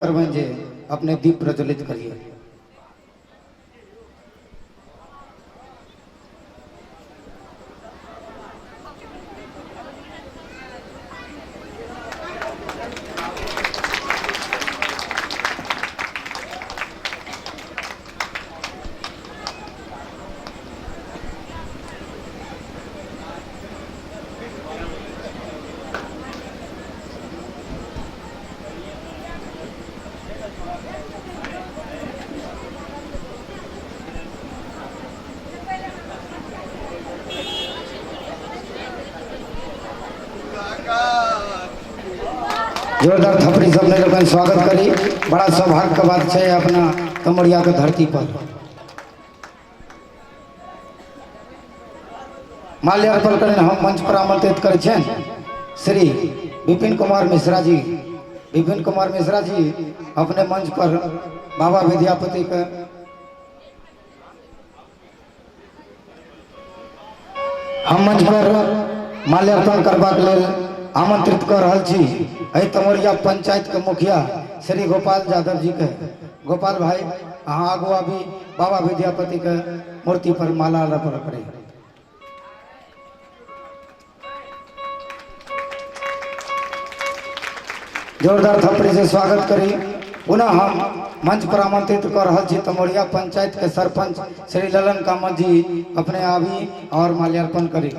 जे अपने दीप प्रज्वलित करिए। जोरदार थपड़ी सबने लोगन स्वागत करी। बड़ा सौभाग्य का बात है अपना तमड़िया के धरती पर माल्यार्पण करें हम मंच पर आमंत्रित करें श्री विपिन कुमार मिश्रा जी। विपिन कुमार मिश्रा जी अपने मंच पर बाबा विद्यापति के हम मंच पर माल्यार्पण करबाक लेल आमंत्रित कर रहा छी। तमोरिया पंचायत के मुखिया श्री गोपाल यादव जी के गोपाल भाई अहाँ आगू अभी बाबा विद्यापति के मूर्ति पर माला अर्पण करें। जोरदार थपड़ी से स्वागत करी। पुनः हम मंच पर आमंत्रित कर रहा छी तमोरिया पंचायत के सरपंच श्री ललन कामत जी अपने आवी और माल्यार्पण करी।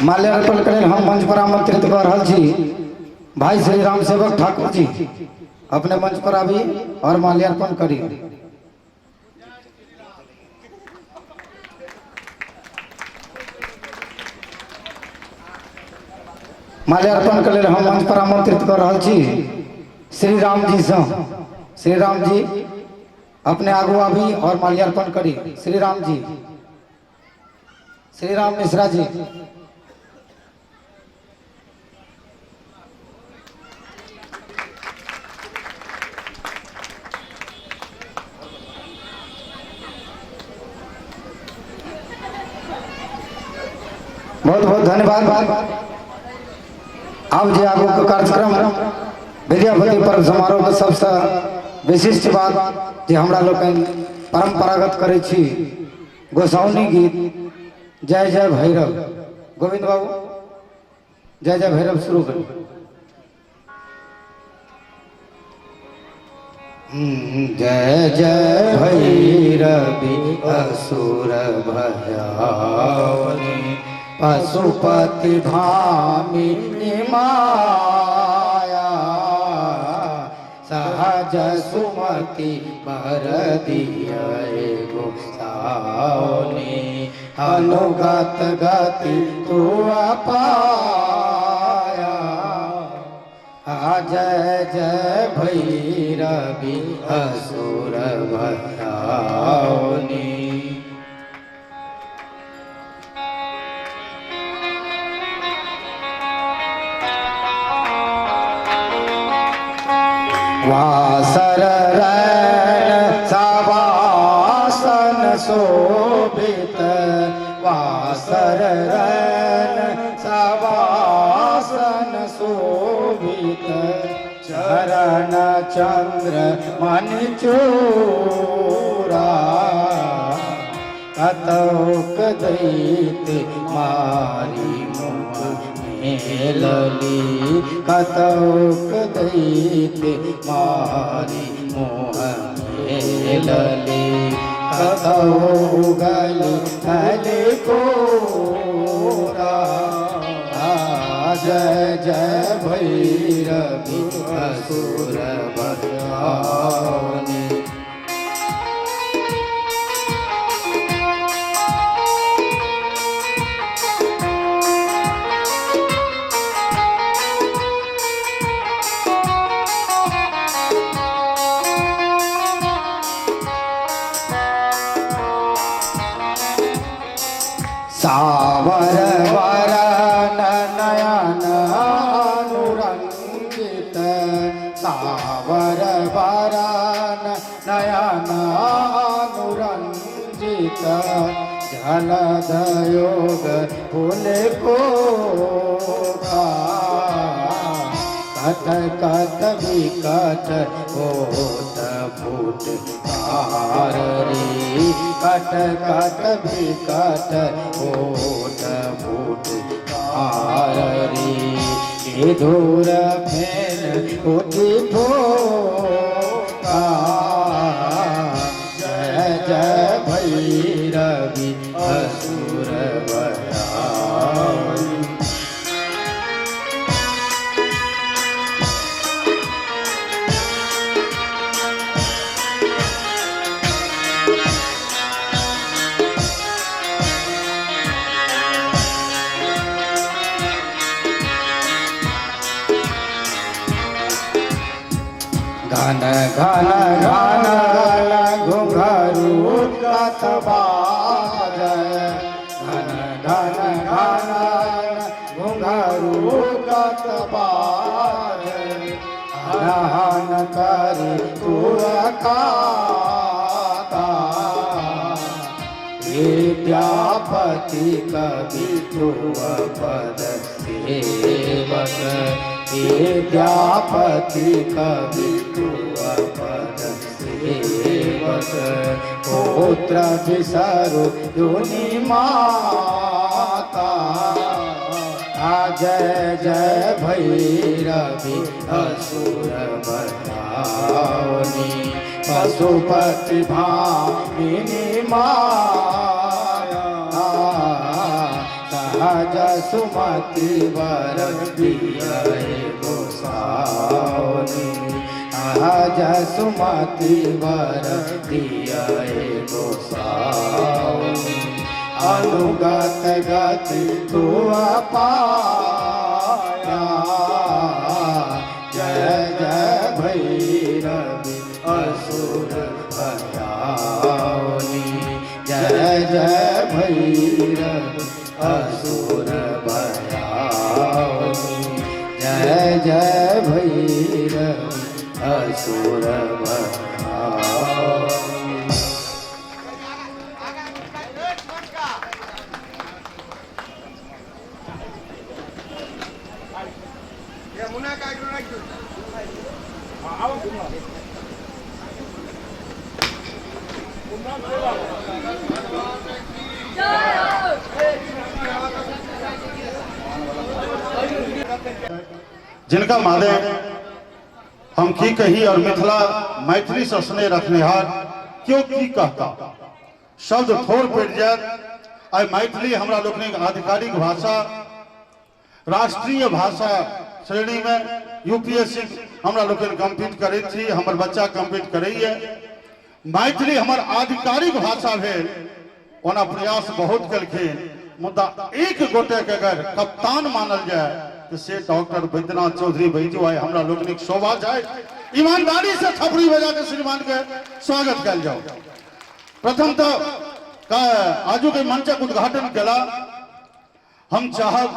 माल्यार्पण करें हम मंच पर आमंत्रित कर रहा छी भाई श्री राम सेवक ठाकुर जी अपने मंच पर आवी और माल्यार्पण करी। माल्यार्पण के लिए हम मंच पर आमंत्रित कर रहा छी श्री राम जी से। श्री राम जी अपने आगू आवी और माल्यार्पण करी। श्री राम जी, श्री राम मिश्रा जी। बहुत बहुत धन्यवाद। अब जे आगू के कार्यक्रम विद्यापति पर्व समारोह के सबसे विशिष्ट बात जे हमरा लोग परंपरागत करे छी गोसाउनी गीत जय जय भैरव। गोविंद बाबू जय जय भैरव शुरू करें। जय जय भैरवी असुर भयावनी पशुपति धामिनी माया सहज सुमति पर दिए गोसाउनी अनुगत गति तू पाया। जय जय भैरवी असुर भयावनी। वासर रैन सवासन शोभित वासर रैन सवासन शोभित चरण चंद्र मन चूरा कतौक दैत मारी मुख मेलली कतौक दैत मारी मोह मेलली कतौ गली गली कोरा। जय जय भैरवी असुर भयावनी। सावर वरन नयन अनुरंगित सावर वरन नयन अनुरंगित का झाला दयोग फूल को कट कट विकट होत फूट रे कट कट विकट होत फूट रे धूर फेन उठी ठोका जय जय भैरवी असुर भयावनी। घन घन घन घुंघरू कतबाज घन घन घन घुंघरू कतबाज हन करी तुअकाता विद्यापति कवि तुअ पद सेवक विद्यापति कवि तुअ पद सेवक पुत्र विसरु दुनि माता जय जय भैरवी असुर भयावनी पशुपति भामिनी माया सहज सुमति वर दियै गोसावनी सहज सुमति वर दियै गोसावनी अनुगत गति तुअ पाया जय जय भैरवी असुर भयावनी जय जय भैरवी असुर भयावनी जय जय भैरवी असुर भयावनी। जिनका मादे हम की कही और मिथिला मैथिली से स्नेह रखनेहार क्यों की कहता शब्द थोड़ पड़ जाए आई मैथिली हमरा लोकनिक आधिकारिक भाषा राष्ट्रीय भाषा श्रेणी में यूपीएससी हमरा लोकन कम्पीट करे थी हमर बच्चा कम्पीट करैए मैथिली हमर आधिकारिक भाषा भेल ओना प्रयास बहुत कलखिन मुद्दा एक गोटे के अगर कप्तान मानल जाए तो से डॉक्टर बैद्यनाथ चौधरी बैजू आए हमरा लोकनिक शोभा जाए ईमानदारी से थपड़ी बजा के श्रीमान के स्वागत कल जाओ। प्रथम तो आजू के मंचक उद्घाटन कला हम चाहब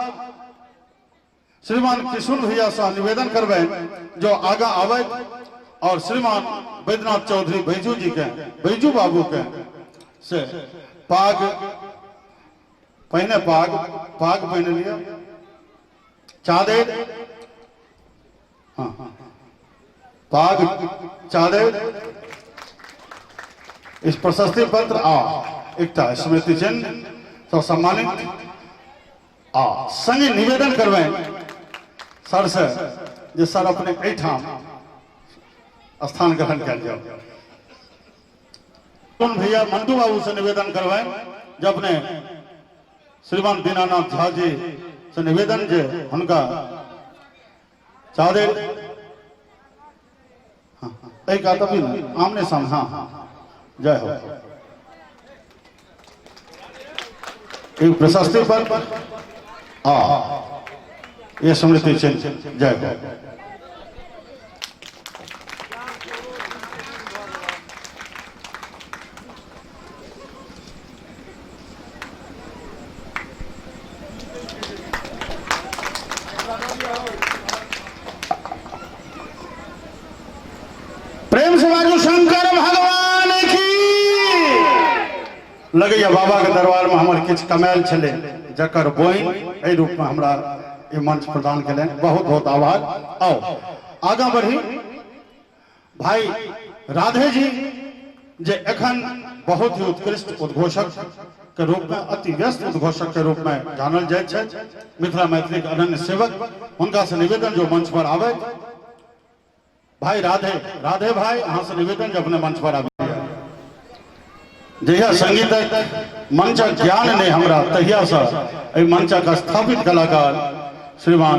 श्रीमान किशुन भैया से निवेदन करबे जो आगा आवे और श्रीमान बैद्यनाथ चौधरी बैजू जी के बैजू बाबू के से पाग पहने पाग पहने लिया चादर हाँ पाग चादर इस प्रशस्ति पत्र एक स्मृति चिन्ह तो सम्मानित संगे निवेदन करवे सर से जे सर अपने एठाम स्थान ग्रहण कर जाओ। कौन भैया मंटू बाबू से निवेदन करवाए जो अपने श्रीमान दीनानाथ झा जी से निवेदन जे उनका चादर एक आता भी ना आमने सामने हाँ जय हो एक प्रशस्ति पर ये स्मृति चिन्ह जय हो। प्रेम से बाजू शंकर भगवान की लगैया बाबा के दरबार में हमर किछ कमायल छले जकर बोइन एहि रूप में हमरा ये मंच प्रदान करें। बहुत बहुत आभार। आओ आगा बढ़ी। भाई राधे जी जे एखन बहुत ही उत्कृष्ट उद्घोषक के रूप में, अति व्यस्त उद्घोषक के रूप में जानल जाय छै, मिथिला मैथिली के अनन्य सेवक, उनका से निवेदन जो मंच पर आवे। भाई राधे, राधे भाई अहाँ से निवेदन जो अपने मंच पर आवे। जहिया संगीत मंचक ज्ञान ने हमरा तहिया से मंचक स्थापित कलाकार श्रीमान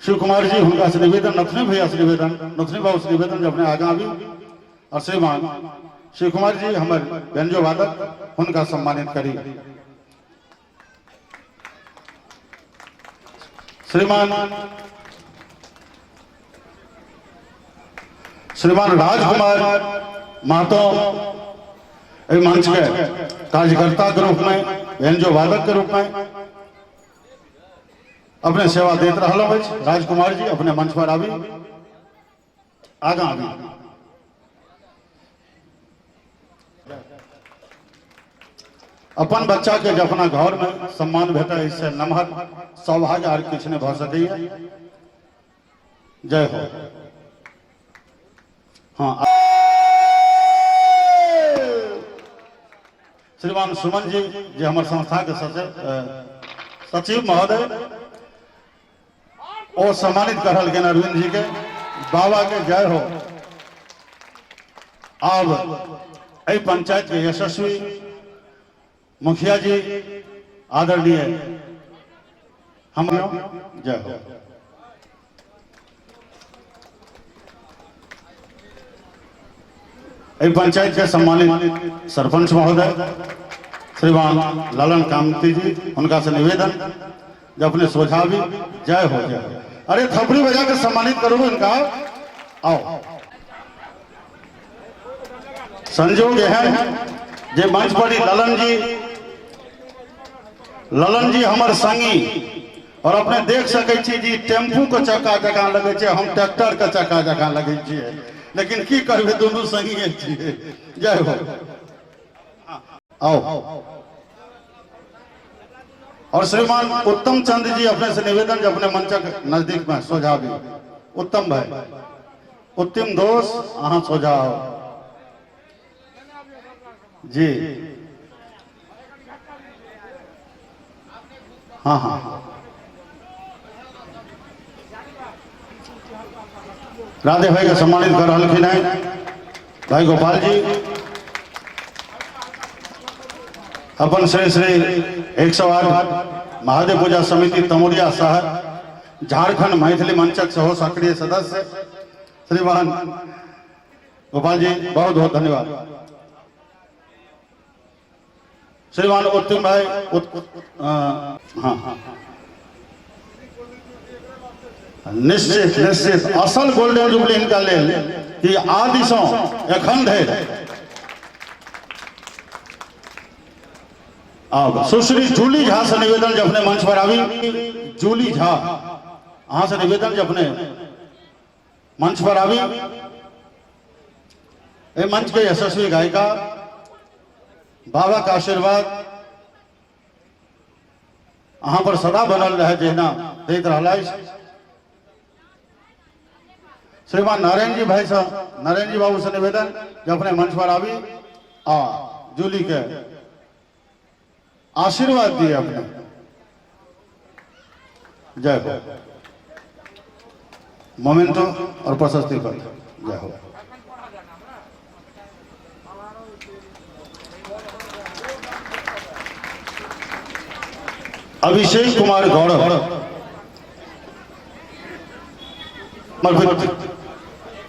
शिव कुमार जी, उनका से निवेदन, नथनी भैया से निवेदन, नथनी बाबू से निवेदन जो अपने आगा भी, और श्रीमान शिव कुमार जी हमारे व्यंजो वादक, उनका सम्मानित करी। श्रीमान राजकुमार महतो मंच के कार्यकर्ता के रूप में, व्यंजो वादक के रूप में अपने सेवा देते रहा। राजकुमार जी अपने मंच पर आवी, आगा आवी। अपन बच्चा के जब अपना घर में सम्मान भेटा, इससे नमहर सौभाग्य आर किछ ने भ सकैया। जय हो। हाँ, श्रीमान सुमन जी जे हमारे संस्था के सचिव महोदय और सम्मानित करल के अरविंद जी के। बाबा के जय हो। अब एहि पंचायत के यशस्वी मुखिया जी आदरणीय हम जय हो। एहि पंचायत के सम्मानित सरपंच महोदय श्रीमान ललन कामती जी, उनका से निवेदन जो अपने सोझा भी। जय हो, जय हो। अरे थपड़ी बजा के सम्मानित करो इनका। आओ, संजोग यह है जे मंच पर ललन जी हमार संगी, और अपने देख सके छी जी टेम्पू के चक्का जकाँ लगे छे, हम ट्रैक्टर के चक्का जकाँ लगे छिए, लेकिन की करबे दोनों संगी छिए। जय हो। आओ, और श्रीमान उत्तम चंद जी अपने से निवेदन जो अपने मंचक नजदीक में सोझा भी। उत्तम भाई, उत्तम दोस्त अहाँ सोझा जी। हाँ हाँ, राधे भाई का सम्मानित कर हल्किन है भाई गोपाल जी, अपन श्री श्री 108 महादेव पूजा समिति तमोरिया शहर झारखंड मैथिली मंचक सहो सक्रिय सदस्य श्रीमान गोपाल जी, बहुत बहुत धन्यवाद। श्रीमान उत्तम भाई हाँ, निश्चित निश्चित असल गोल्डन जुबली इनका लेल कि आदि सौ एखन धरि अब सुश्री जूली झा से निवेदन जो अपने मंच पर आवी। जूली झा अहाँ से निवेदन जो अपने मंच पर आवी। ए मंच के यशस्वी गायिका, बाबा का आशीर्वाद अहाँ पर सदा बनल रहे जहिना दैत रहला। श्रीमान नारायण जी भाई साहब, नारायण जी बाबू से निवेदन जो अपने मंच पर आवी आ जूली के आशीर्वाद दिए अपने। जय हो। मोमेंटो और प्रशस्ति पर जय हो। अभिषेक कुमार गौरव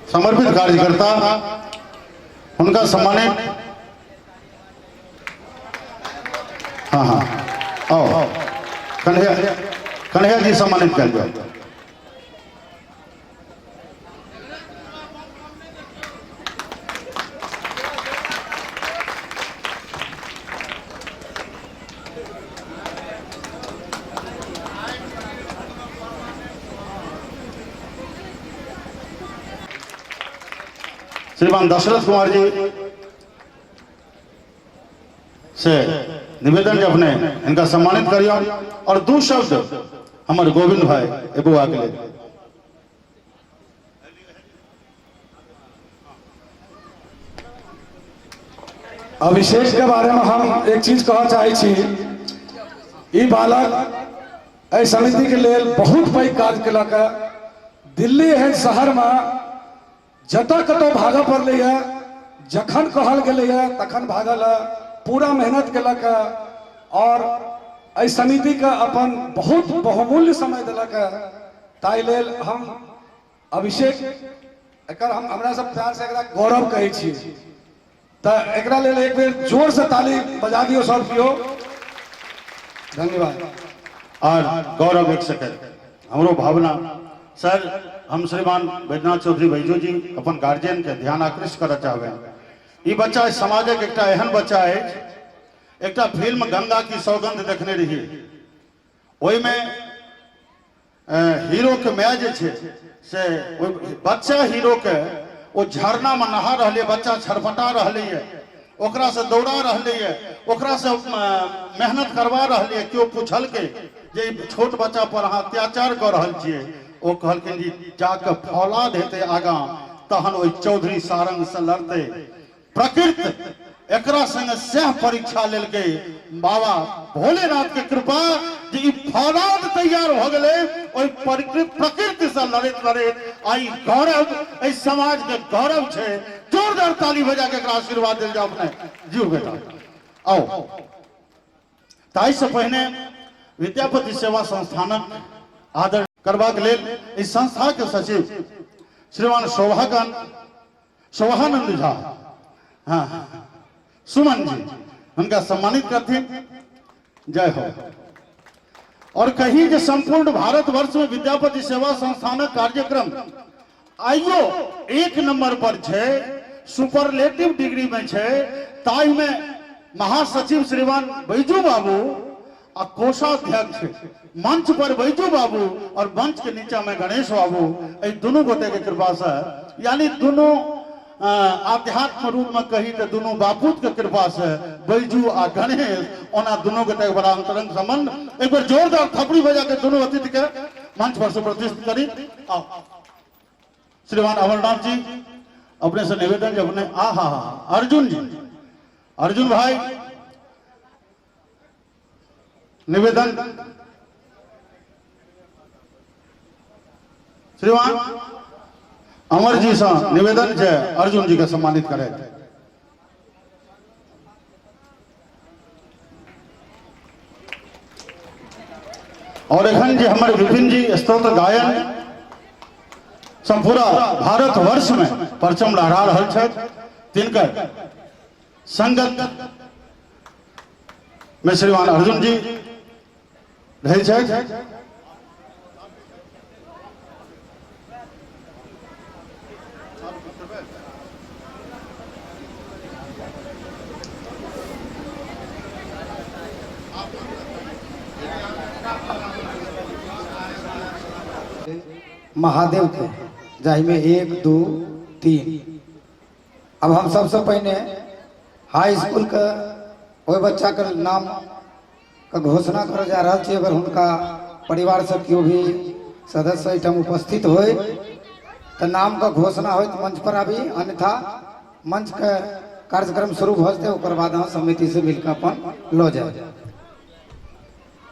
समर्पित कार्यकर्ता, उनका सम्मानित। हाँ हाँ, आओ कन्हैया जी सम्मानित कर दो। श्रीमान दशरथ कुमार जी से निवेदन जब अपने इनका सम्मानित करियो और दो शब्द हमारे गोविंद भाई एबो आगे ले। अभिषेक के बारे में हम एक चीज कह चाहे छी, बालक एहि समिति के लिए बहुत पैघ काज केलक। दिल्ली एहन शहर में जतऽ कतौ भागऽ पड़लै, जखन कहल गेलै तखन भागल, पूरा मेहनत केलक और एहि समिति के अपन बहुत बहुमूल्य समय दिलक। ताहि लेल हम अभिषेक एकर हमरा सब प्यार से एकरा गौरव कहै छी। तो एकरा लेल एक बेर जोर से ताली बजा दियो सब कियो। धन्यवाद। और गौरव एक सेकंड हमरो भावना सर, हम श्रीमान बैद्यनाथ चौधरी बैजू जी अपन गार्जियन के ध्यान आकृष्ट करना चाहबे। ई बच्चा समाजक एकटा एहन बच्चा है, एकटा फिल्म गंगा की सौगंध देखने रही, ओई में हीरो के माय जे छे से बच्चा हीरो के वो झरना में नहा रही, बच्चा छरपटा रही है, ओकरा से दौड़ा रही है, ओकरा से मेहनत करवा रही है। क्यों पूछल के जे छोट बच्चा पर अहाँ अत्याचार कर रहा छे, ओ कहलखिन जी जाके फौलाद हेते आगा तहन ओई चौधरी सारंग से लड़ते। प्रकृति एकरा संग सह परीक्षा लेल के बाबा भोलेनाथ के कृपा जे ई फौलाद तैयार हो गए, ओई प्रकृति से लड़त लड़त आई गौरव ए समाज के गौरव छे। जोरदार ताली बजा के एकरा आशीर्वाद देल जाओ अपने जीव बेटा। आओ ताई से पहले विद्यापति सेवा संस्थानक आदर करबाक लेल इस संस्था के सचिव श्रीमान शोभानंद झा, हाँ सुमन जी, उनका सम्मानित करते। जय हो। और कहीं जो संपूर्ण भारतवर्ष में विद्यापति सेवा संस्थानक कार्यक्रम आइयो एक नंबर पर छे, सुपरलेटिव डिग्री में छे। ताई में महासचिव श्रीमान बैजू बाबू और कोषाध्यक्ष मंच पर बैजू बाबू और मंच के नीचे में गणेश बाबू, ये दोनों गोटे के कृपा से, यानी दोनों आध्यात्म रूप में कही तो दोनों बापूत के कृपा से बैजू आ गणेश ओना दोनों गोटे बड़ा अंतरंग संबंध। एक बार जोरदार थपड़ी बजा के दोनों अतिथि के मंच पर से प्रतिष्ठित करी। श्रीमान अमरनाथ जी अपने से निवेदन जब अपने अर्जुन जी, अर्जुन भाई निवेदन। श्रीमान अमर जी से निवेदन है अर्जुन जी का सम्मानित करे। और एखन जे हमारे विपिन जी स्तोत्र गायन संपूरा भारत वर्ष में परचम लहरा रहल छथि, तिनकर संगत में श्रीमान अर्जुन जी रहे छथि। महादेव के जाहि में 1 2 3। अब हम सबसे पहले हाई स्कूल का वही बच्चा के नाम का घोषणा कर जा रहा है। अगर उनका परिवार से क्यों भी सदस्य एठम उपस्थित होए तो नाम का घोषणा हो तो मंच पर आबी, अन्यथा मंच का कार्यक्रम शुरू होते ओकर बाद हम समिति से मिलकर अपन लो जाए।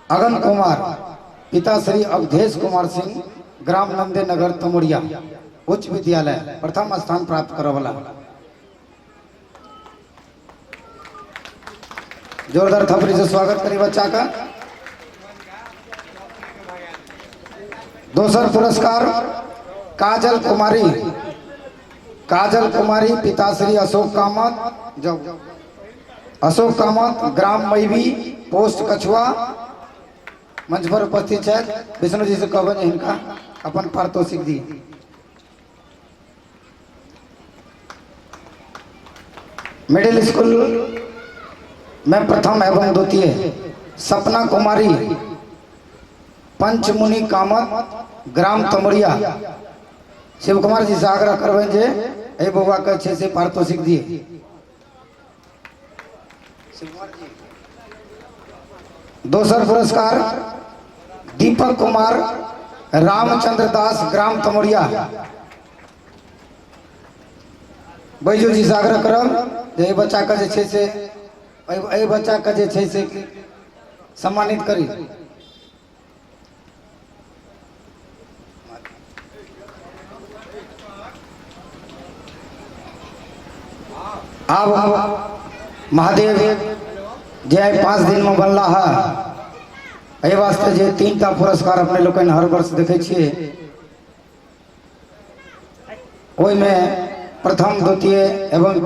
अगन कुमार पिता श्री अवधेश कुमार सिंह, ग्राम नंदे नगर तमोरिया उच्च विद्यालय प्रथम स्थान प्राप्त करे वाला। जोरदार थपड़ी से स्वागत करी बच्चा का। दूसरा पुरस्कार काजल कुमारी, काजल कुमारी पिता श्री अशोक कामत, जब अशोक कामत, ग्राम मैवी पोस्ट कछुआ, मंच पर उपस्थित है। विष्णु जी से कहबन इनका अपन पारितोषिक दी। मिडिल स्कूल में प्रथम एवं द्वितीय सपना कुमारी, पंचमुनि कामत, ग्राम तमोरिया। शिव कुमार जी से आग्रह करबे जे ए बउआ के 6 से पारितोषिक दिए। दोसर पुरस्कार दीपक कुमार रामचंद्र दास ग्राम तमोरिया। बैजू जी से आग्रह करब जे बच्चा के जे छै से एहि बच्चा के जे छै से सम्मानित करी। आब महादेव जे 5 दिन में बनला है एहि वास्ते जे 3टा पुरस्कार अपने लोग हर वर्ष देखे छिए, में प्रथम द्वितीय एवं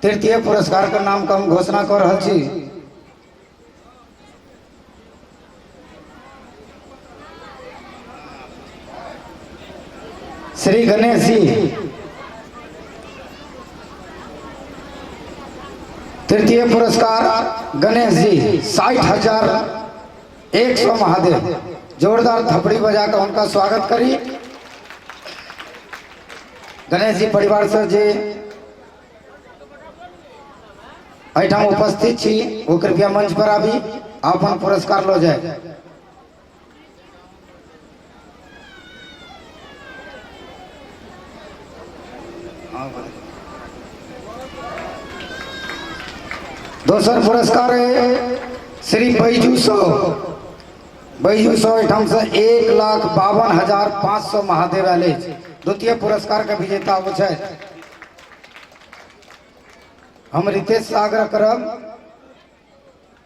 तृतीय पुरस्कार के नाम का हम घोषणा कर रहा छी। श्री गणेश जी तृतीय पुरस्कार गणेश जी 60,100 महादेव। जोरदार थपड़ी बजा कर उनका स्वागत करी। गणेश जी परिवार से जे एठाम उपस्थित छी वो कृपया मंच पर आबी अपन पुरस्कार लो जाए। दोसर पुरस्कार है श्री बैजू सौ एठाम से 1,52,500 महादेव आले। द्वितीय पुरस्कार का विजेता वो है। हम रितेश से आग्रह करब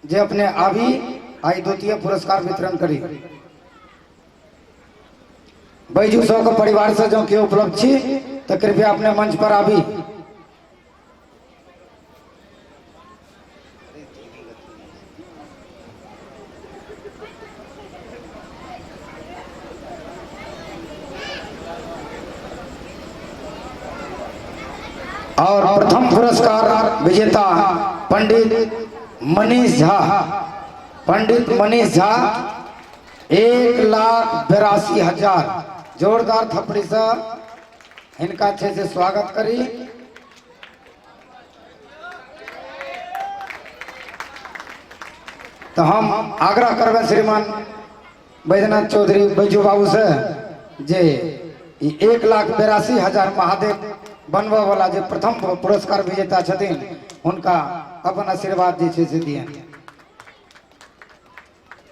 जे अपने आबी आई द्वितीय पुरस्कार वितरण करी। बैजू सौ के परिवार से जो के उपलब्ध छी तो कृपया अपने मंच पर आबी। और प्रथम पुरस्कार विजेता पंडित मनीष झा 1,82,000। जोरदार थपड़ी से इनका अच्छे से स्वागत करी। तो हम आग्रह करबे श्रीमान बैद्यनाथ चौधरी बैजू बाबू से जे 1,82,000 महादेव बनवा वाला जो प्रथम पुरस्कार विजेता छथिन उनका अपन आशीर्वाद जे से दिए।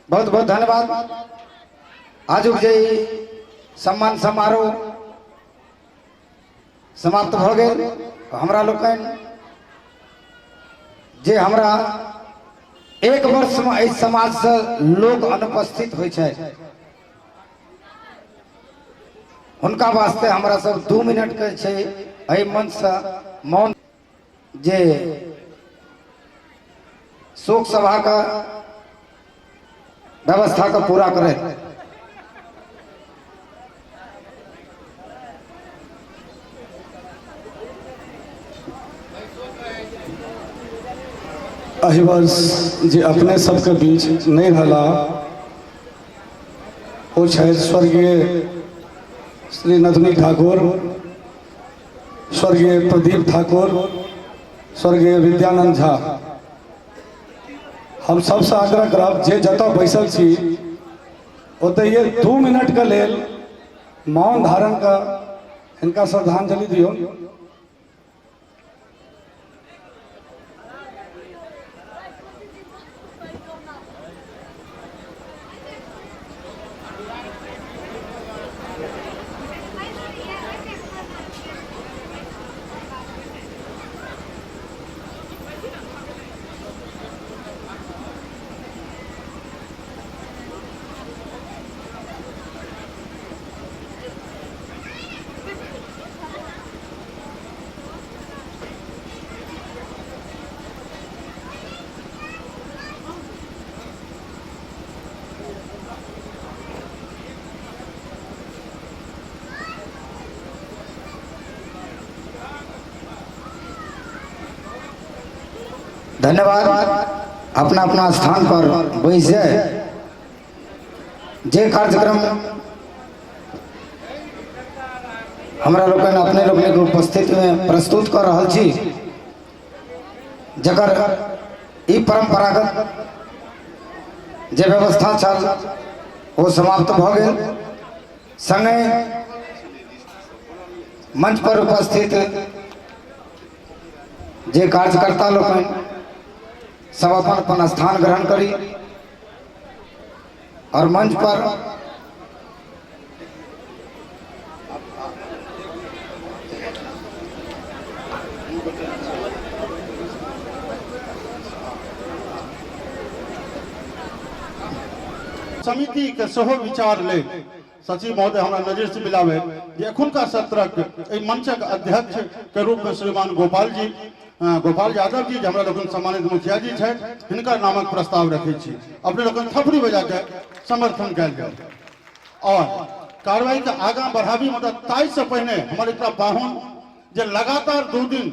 बहुत बहुत धन्यवाद। आजुक जे सम्मान समारोह समाप्त भ गेल। हमरा लोकन जे हमरा 1 वर्ष में इस समाज से लोग अनुपस्थित होइ छै उनका वास्ते हमरा सब 2 मिनट के छै एहि मंच से मौन जे शोक सभा का व्यवस्था का पूरा करे। एहि वर्ष जे अपने सबके बीच नहीं रहला वो छै स्वर्गीय श्री नथुनी ठाकुर, स्वर्गीय प्रदीप ठाकुर, स्वर्गीय विद्यानंद झा। हम सबसे आग्रह करब जे जतऽ बैसल छी ओतहिए 2 मिनट के लेल मौन धारण का इनका श्रद्धांजलि दियो। धन्यवाद। अपना अपना स्थान पर बैस जाए। जे कार्यक्रम हमरा लोग अपने लोग के उपस्थित में प्रस्तुत कर रहा छी जकर ई परंपरागत जे व्यवस्था छल वो समाप्त भ गेल। संगे मंच पर उपस्थित जे कार्यकर्ता लोग सब अपन अपन स्थान ग्रहण करी और मंच पर समिति के सेहो विचार ले सचिव महोदय हमारा नजर से मिलावे जे एखुनका सत्रक एहि मंचक अध्यक्ष के रूप में श्रीमान गोपाल यादव जी हमरा लोगन सम्मानित मुखिया जी छथि, हिनकर नामक प्रस्ताव रखे छी। अपने लोगन थपड़ी बजा के समर्थन कयल जाय और कार्रवाई के आगा बढ़ाबी। मतलब ताई से पहले हमारे एक पाहुन जे लगातार 2 दिन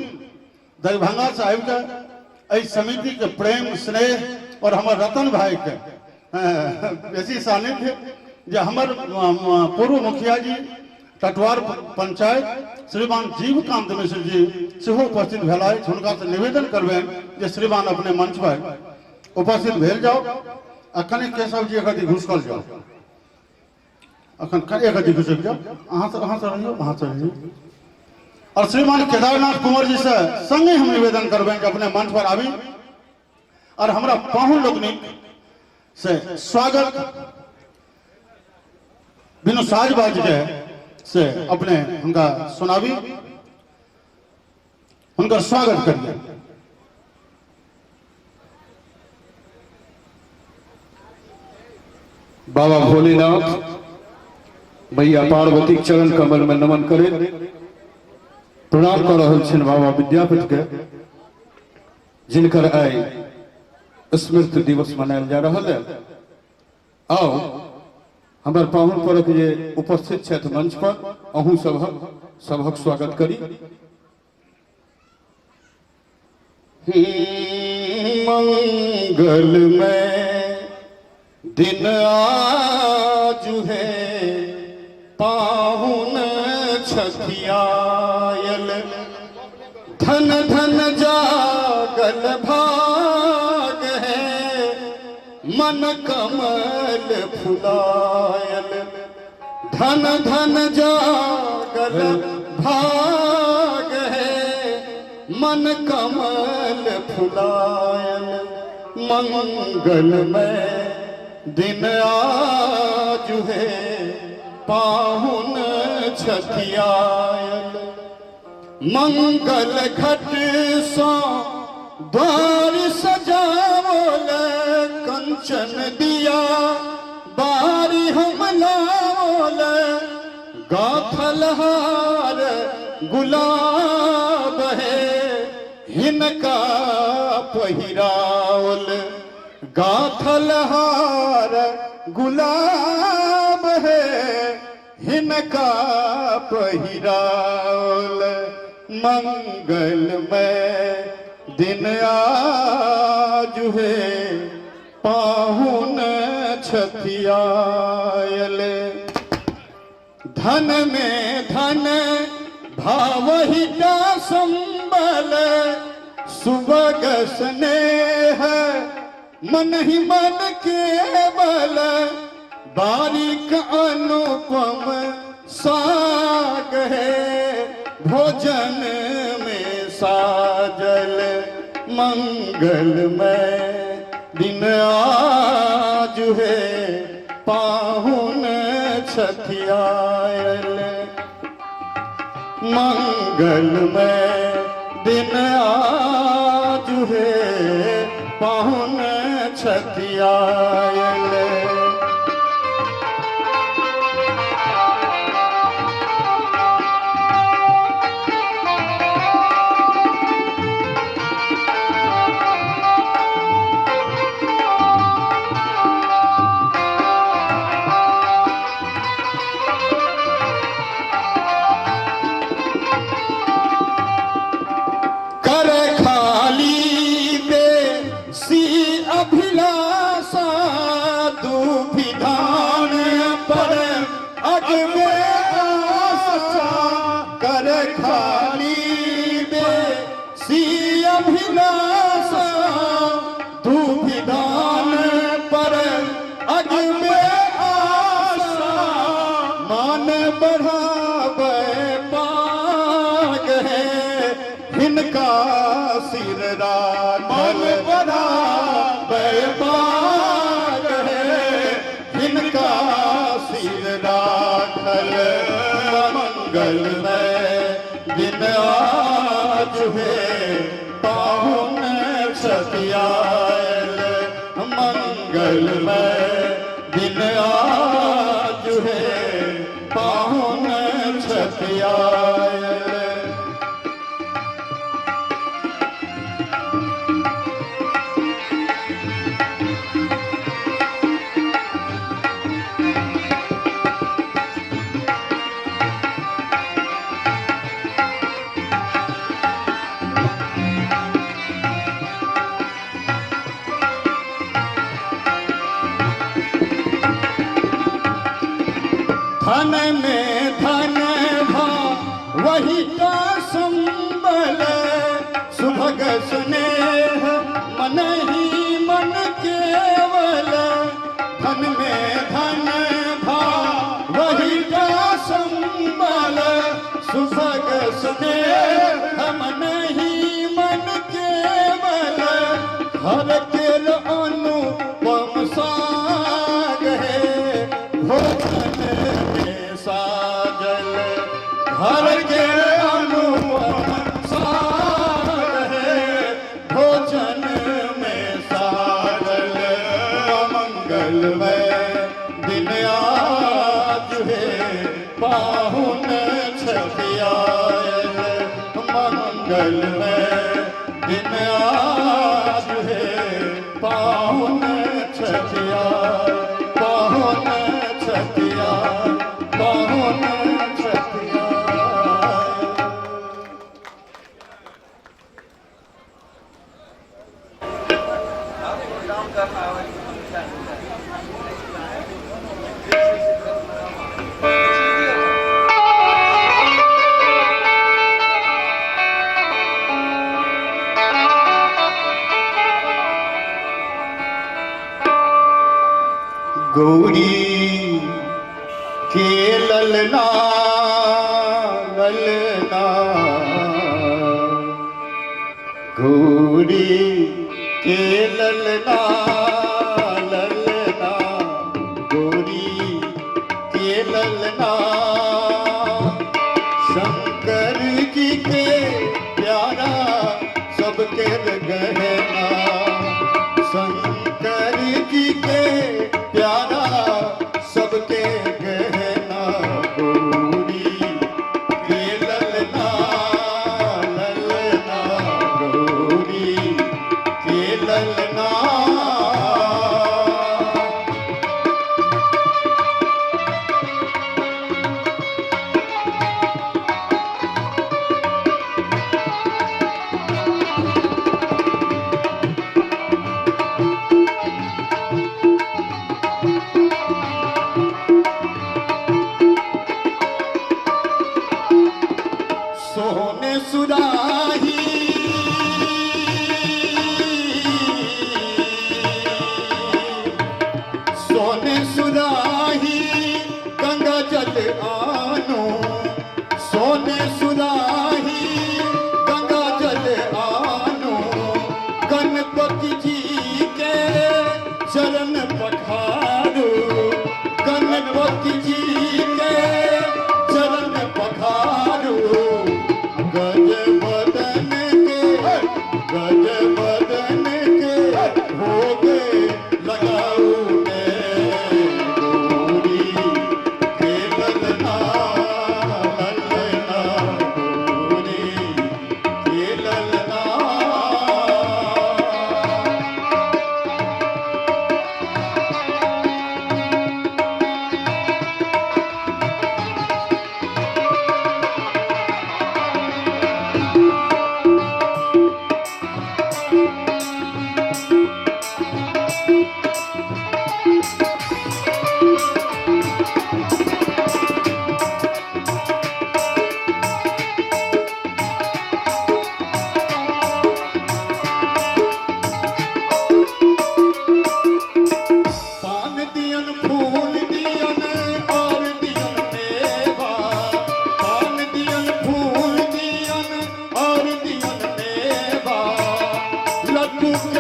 दरभंगा से आबि के एहि समिति के प्रेम स्नेह और हमारे रतन भाई के बेसी सानिध्य जे हमर पूर्व मुखिया जी टटवार पंचायत श्रीमान जीवकांत मिश्र जी सेहो उपस्थित भेलाइ। हुनका से निवेदन करबनि जे श्रीमान अपने मंच पर उपस्थित भेल जाओ। अखन केशव जी एक घुसकल जाओ, अखन एक घुसक जाओ, अहाँ से रहियो, वहाँ से रहियो। और श्रीमान केदारनाथ कुंवर जी से संगे हम निवेदन करबनि कि अपने मंच पर आबी और हमरा पाहुन लोकनिक से स्वागत बिनु साज बाज के से अपने उनका सुनावी, उनका स्वागत करिए। बाबा भोलेनाथ मैया पार्वती चरण कमल में नमन करे प्रणाम कर रहल छिन बाबा विद्यापति के, जिनकर आइ स्मृति दिवस मनायल जा रहा है। आओ हमारे पाहुन परक जे उपस्थित छथि मंच पर, अहू सबक स्वागत करी। मंगल में दिन आज है पाहुन छठियायल, धन धन जागल भाग है मन कमल फुलायल, धन धन जागल भाग है मन कमल फुलायल, मंगल में दिन आज है पाहुन छठियायल, मंगल घट सो द्वार सजावल, कंचन दिया बारी हम लावल, गाथल हार गुलाब है हिनका पहिरावल, गाथल हार गुलाब है हिनका पहिरावल, मंगल में दिन आज है पाहुन छठियायल, धन में धन भावहिता संबल, सुबग स्नेह मन ही मन केवल, बारीक अनुपम साग है भोजन में साजल, मंगल में दिन आज है पाहुन छठियायल, मंगल में दिन आज है पाहुन छठियायल। कर खाली बे सी अभिलाषा, तू विधान पर अग में आशा मान बढ़ावे पाग है इनका सिर मान बढ़ावे पाग है इनका सिर राखल मंगल में दिन आज है पाहुन सत्यायल मंगल में दिन आज है पाहुन सत्यायल। धन में धन भा वही का संबल सुभग स्नेह मन ही मन केवल धन में धन भा वही का संबल सुभग स्नेह मन ही मन केवल हर केल अनुपम साग है भोजन साजल घर के अनुपम साग है भोजन में साजल मंगल में दिन आज है पाहुन छपियायल मंगल में दिन आज है पाहुन छपियायल पाहुन छपियायल पाहुन छपियायल। गौरी के ललना ललना गौरी के ललना ललना गौरी के ललना शंकर जी के प्यारा सबके गहना शंकर जी के प्यारा सबके गहना गौरी के ललना ललना गौरी के ललना। सोने सुराही सोने सुराही गंगा जल आनो सोने सुराही गंगा जल आनो गणपति जी के चरण पखारो गणपति जी के चरण पखारो गज बदन के भोग लगाऊ गौरी के ललना ललना गौरी के ललना। के